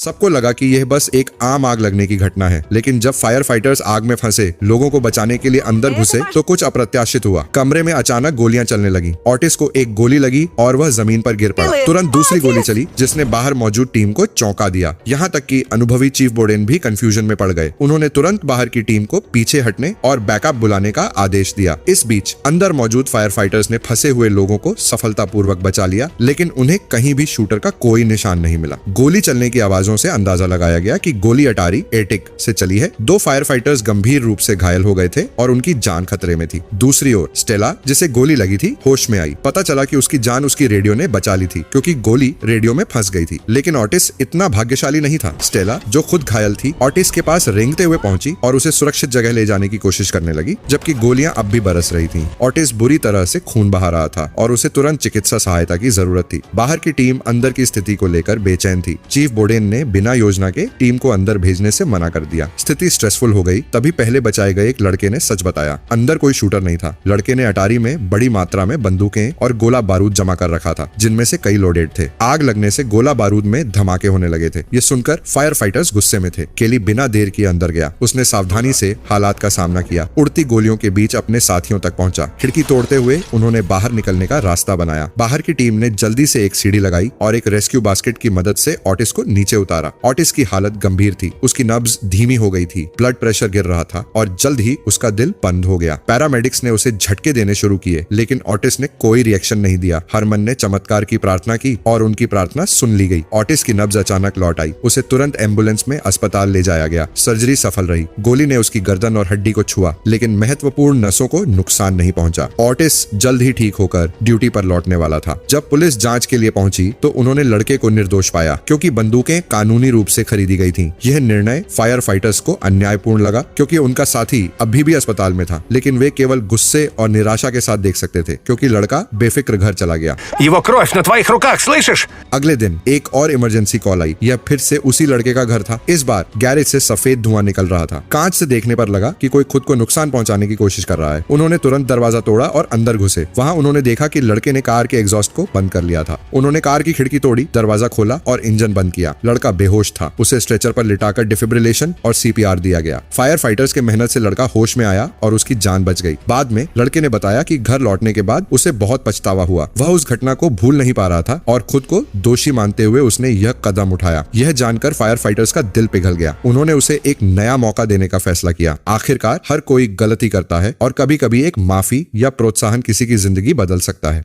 सबको लगा कि यह बस एक आम आग लगने की घटना है, लेकिन जब फायर फाइटर्स आग में फंसे लोगों को बचाने के लिए अंदर घुसे तो कुछ अप्रत्याशित हुआ। कमरे में अचानक गोलियां चलने लगी। ऑटिस को एक गोली लगी और वह जमीन पर गिर पड़ा। तुरंत दूसरी गोली चली जिसने बाहर मौजूद टीम को चौंका दिया। यहाँ तक कि अनुभवी चीफ बोडेन भी कंफ्यूजन में पड़ गए। उन्होंने तुरंत बाहर की टीम को पीछे हटने और बैकअप बुलाने का आदेश दिया। इस बीच अंदर मौजूद फायर फाइटर्स ने फंसे हुए लोगों को सफलतापूर्वक बचा लिया, लेकिन उन्हें कहीं भी शूटर का कोई निशान नहीं मिला। गोली चलने की आवाजों से अंदाजा लगाया गया कि गोली अटारी एटिक से चली है। 2 फायर फाइटर्स गंभीर रूप से घायल हो गए थे और उनकी जान खतरे में थी। दूसरी ओर स्टेला, जिसे गोली लगी थी, होश में आई। पता चला कि उसकी जान उसकी रेडियो ने बचा ली थी क्योंकि गोली रेडियो में फंस गई थी। लेकिन ऑटिस इतना भाग्यशाली नहीं था। स्टेला, जो खुद घायल थी, ऑटिस के पास रेंगते हुए पहुंची और उसे सुरक्षित जगह ले जाने की कोशिश करने लगी, जबकि गोलियां अब भी बरस रही थीं। ऑटिस बुरी तरह से खून बहा रहा था और उसे तुरंत चिकित्सा सहायता की जरूरत थी। बाहर की टीम अंदर की स्थिति को लेकर बेचैन थी। चीफ बोडेन ने बिना योजना के टीम को अंदर भेजने से मना कर दिया। स्थिति स्ट्रेसफुल हो गई। तभी पहले बचाए गए एक लड़के ने सच बताया। अंदर कोई शूटर नहीं था। लड़के ने अटारी में बड़ी मात्रा में बंदूकें और गोला बारूद जमा कर रखा था, जिनमें से कई लोडेड थे। आग लगने से गोला बारूद में धमाके होने लगे थे। ये सुनकर फायर फाइटर्स गुस्से में थे। केली बिना देर किए अंदर गया। उसने सावधानी से हालात का सामना किया। उड़ती गोलियों के बीच अपने साथियों तक पहुंचा। खिड़की तोड़ते हुए उन्होंने बाहर निकलने का रास्ता बनाया। बाहर की टीम ने जल्दी से एक सीढ़ी लगाई और एक रेस्क्यू बास्केट की मदद से ऑटिस को नीचे उतारा। ऑटिस की हालत गंभीर थी। उसकी नब्ज धीमी हो गई थी, ब्लड प्रेशर गिर रहा था और जल्द ही उसका दिल बंद हो गया। पैरामेडिक्स ने उसे झटके देने शुरू किए, लेकिन ऑटिस ने कोई रिएक्शन नहीं दिया। हरमन ने चमत्कार की प्रार्थना की और उनकी प्रार्थना सुन ली गई। ऑटिस की नब्ज अचानक लौट आई। उसे तुरंत एम्बुलेंस में अस्पताल ले जाया गया। सर्जरी सफल रही। गोली ने उसकी गर्दन और हड्डी को छुआ, लेकिन महत्वपूर्ण नसों को नुकसान नहीं पहुंचा। ऑटिस जल्द ही ठीक होकर ड्यूटी पर लौटने वाला था। जब पुलिस जांच के लिए पहुंची तो उन्होंने लड़के को निर्दोष पाया, क्योंकि बंदूकें कानूनी रूप से खरीदी गई थीं। यह निर्णय फायर फाइटर्स को अन्यायपूर्ण लगा, क्योंकि उनका साथी अभी भी अस्पताल में था, लेकिन वे केवल गुस्से और निराशा के साथ देख सकते थे, क्योंकि लड़का बेफिक्र घर चला गया। Его кровь на твоих रуках, слышишь? अगले दिन एक और इमरजेंसी कॉल आई। यह फिर से उसी लड़के का घर था। इस बार गैरेज से सफेद धुआं निकल रहा था। कांच से देखने पर लगा कि कोई खुद को नुकसान पहुंचाने की कोशिश कर रहा है। उन्होंने तुरंत दरवाजा तोड़ा और अंदर घुसे। वहां उन्होंने देखा कि लड़के ने कार के एग्जॉस्ट को बंद कर लिया था। उन्होंने कार की खिड़की तोड़ी, दरवाजा खोला और इंजन बंद किया। लड़का बेहोश था। उसे स्ट्रेचर पर लिटाकर डिफिब्रिलेशन और सीपीआर दिया गया। फायर फाइटर्स के मेहनत से लड़का होश में आया और उसकी जान बच गई। बाद में लड़के ने बताया कि घर लौटने के बाद उसे बहुत पछतावा हुआ। वह उस घटना को भूल नहीं पा रहा था और खुद को दोषी मानते हुए उसने यह कदम उठाया। यह जानकर फायर फाइटर्स का दिल पिघल गया। उन्होंने उसे एक नया मौका देने का फैसला किया। आखिरकार हर कोई गलती करता है और कभी-कभी एक माफी या प्रोत्साहन किसी की जिंदगी बदल सकता है।